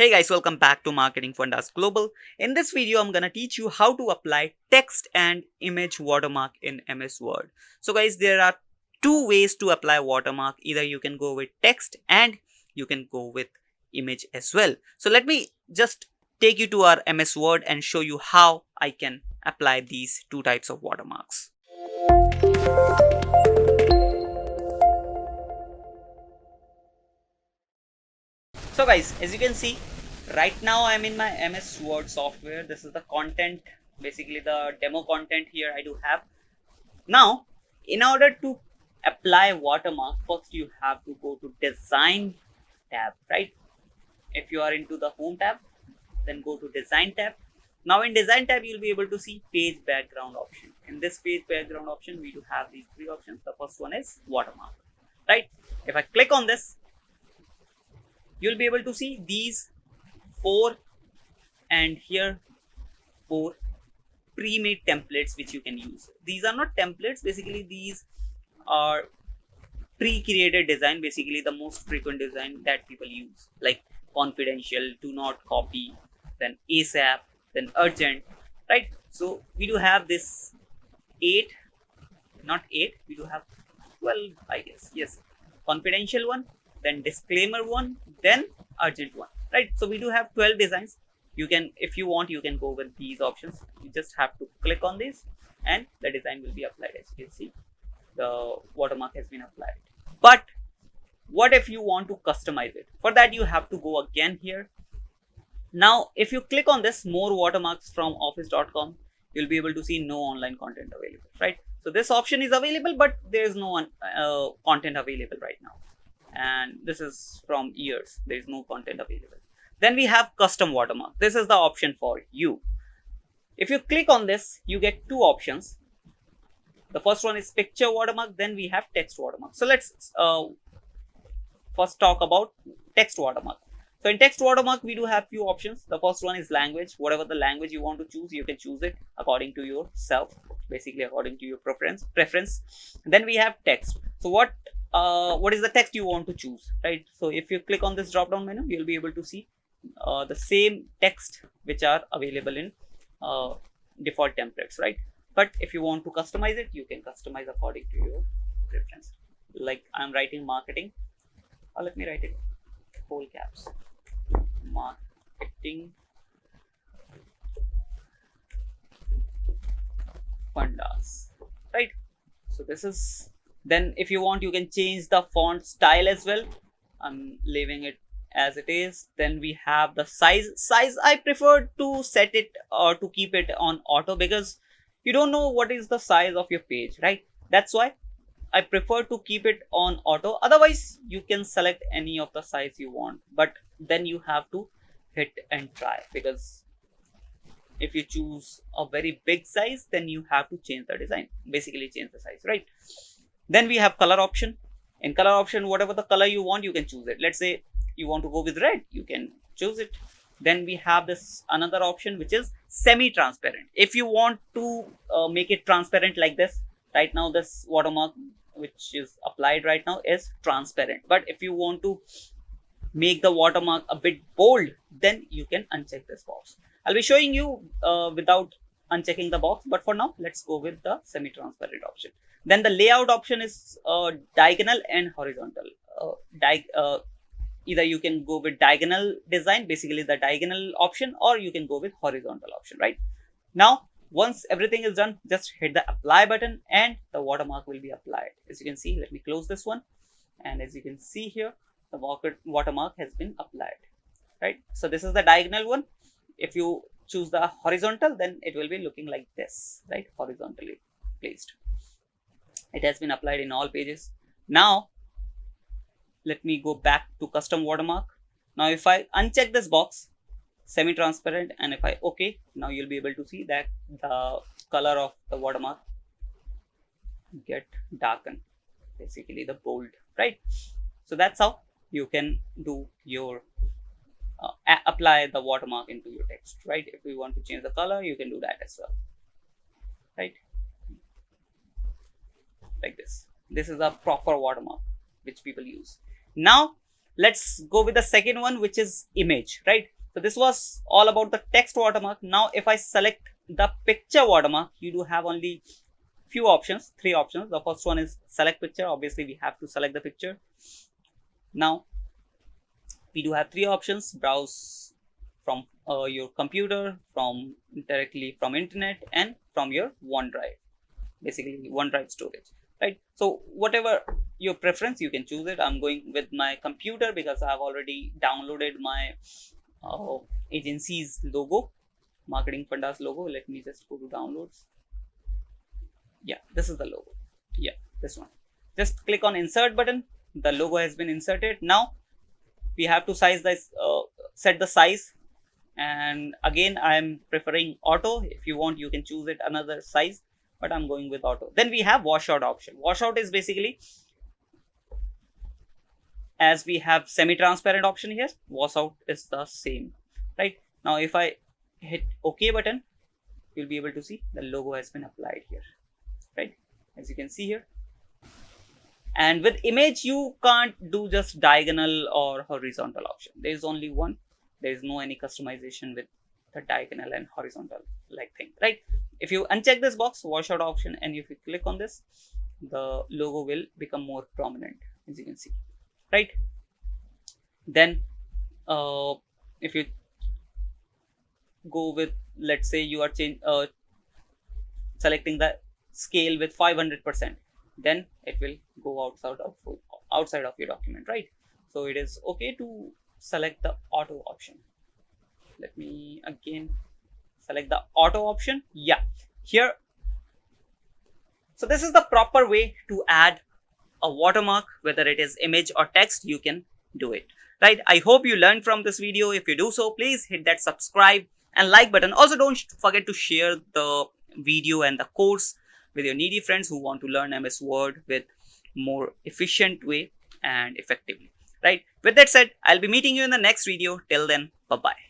Hey guys, welcome back to Marketing Fundas Global. In this video, I'm gonna teach you how to apply text and image watermark in MS Word. So guys, there are two ways to apply watermark. Either you can go with text and you can go with image as well. So let me just take you to our MS Word and show you how I can apply these two types of watermarks. So guys, as you can see, right now I'm in my MS Word software. This is the content, basically the demo content here I do have. Now, in order to apply watermark, first you have to go to design tab, right? If you are into the home tab, then go to design tab. Now in design tab, you'll be able to see page background option. In this page background option, we do have these three options. The first one is watermark, right? If I click on this, you'll be able to see these four and here four pre-made templates which you can use. These are not templates, basically these are pre-created design, basically the most frequent design that people use, like confidential, do not copy, then ASAP, then urgent, right? So we do have this 8, not 8, we do have 12, I guess. Yes, confidential one, then disclaimer one, then urgent one, right? So we do have 12 designs. You can, if you want, you can go with these options. You just have to click on this and the design will be applied. As you can see, the watermark has been applied. But what if you want to customize it? For that, you have to go again here. Now, if you click on this more watermarks from office.com, you'll be able to see no online content available, right? So this option is available, but there is no content available right now. And this is from years, there is no content available. Then we have custom watermark. This is the option for you. If you click on this, you get two options. The first one is picture watermark, then we have text watermark. So let's first talk about text watermark. So in text watermark, we do have few options. The first one is language. Whatever the language you want to choose, you can choose it according to yourself, basically according to your preference. Then we have text. So what is the text you want to choose, right? So if you click on this drop down menu, you'll be able to see the same text which are available in default templates, right? But if you want to customize it, you can customize according to your preference. Like I'm writing marketing, let me write it whole caps, Marketing Fundas, right? So this is, then if you want, you can change the font style as well. I'm leaving it as it is. Then we have the size. I prefer to set it or to keep it on auto, because you don't know what is the size of your page, right? That's why I prefer to keep it on auto. Otherwise, you can select any of the size you want, but then you have to hit and try, because if you choose a very big size, then you have to change the design, basically change the size, right? Then we have color option. In color option, whatever the color you want, you can choose it. Let's say you want to go with red, you can choose it. Then we have this another option which is semi-transparent. If you want to make it transparent like this, right now this watermark which is applied right now is transparent, but if you want to make the watermark a bit bold, then you can uncheck this box. I'll be showing you without unchecking the box, but for now let's go with the semi-transparent option. Then the layout option is diagonal and horizontal. Either you can go with diagonal design, basically the diagonal option, or you can go with horizontal option, right? Now once everything is done, just hit the apply button and the watermark will be applied. As you can see, let me close this one, and as you can see here, the watermark has been applied, right? So this is the diagonal one. If you choose the horizontal, then it will be looking like this, right? Horizontally placed. It has been applied in all pages. Now let me go back to custom watermark. Now if I uncheck this box, semi-transparent, and if I okay, now you'll be able to see that the color of the watermark get darkened, basically the bold, right? So that's how you can do your apply the watermark into your text, right? If you want to change the color, you can do that as well, right? Like this. This is a proper watermark which people use. Now let's go with the second one, which is image, right? So this was all about the text watermark. Now if I select the picture watermark, you do have only few options, three options. The first one is select picture. Obviously we have to select the picture. Now we do have three options: browse from your computer, from directly from internet, and from your OneDrive, basically OneDrive storage, right? So whatever your preference, you can choose it. I'm going with my computer because I've already downloaded my agency's logo, Marketing Fundas logo. Let me just go to downloads. Yeah, this is the logo. Yeah, this one. Just click on insert button. The logo has been inserted. Now we have to size this, set the size, and again I am preferring auto. If you want, you can choose it another size, but I'm going with auto. Then we have washout option. Washout is basically, as we have semi-transparent option here, washout is the same, right? Now if I hit OK button, you'll be able to see the logo has been applied here, right? As you can see here. And with image, you can't do just diagonal or horizontal option. There is only one. There is no any customization with the diagonal and horizontal like thing, right? If you uncheck this box, washout option, and if you click on this, the logo will become more prominent, as you can see, right? Then if you go with, let's say you are selecting the scale with 500%, then it will go outside of your document, right? So it is okay to select the auto option. Let me again select the auto option. Yeah, here. So this is the proper way to add a watermark, whether it is image or text. You can do it, right? I hope you learned from this video. If you do so, please hit that subscribe and like button. Also, don't forget to share the video and the course with your needy friends who want to learn MS Word with more efficient way and effectively, right? With that said, I'll be meeting you in the next video. Till then, bye bye.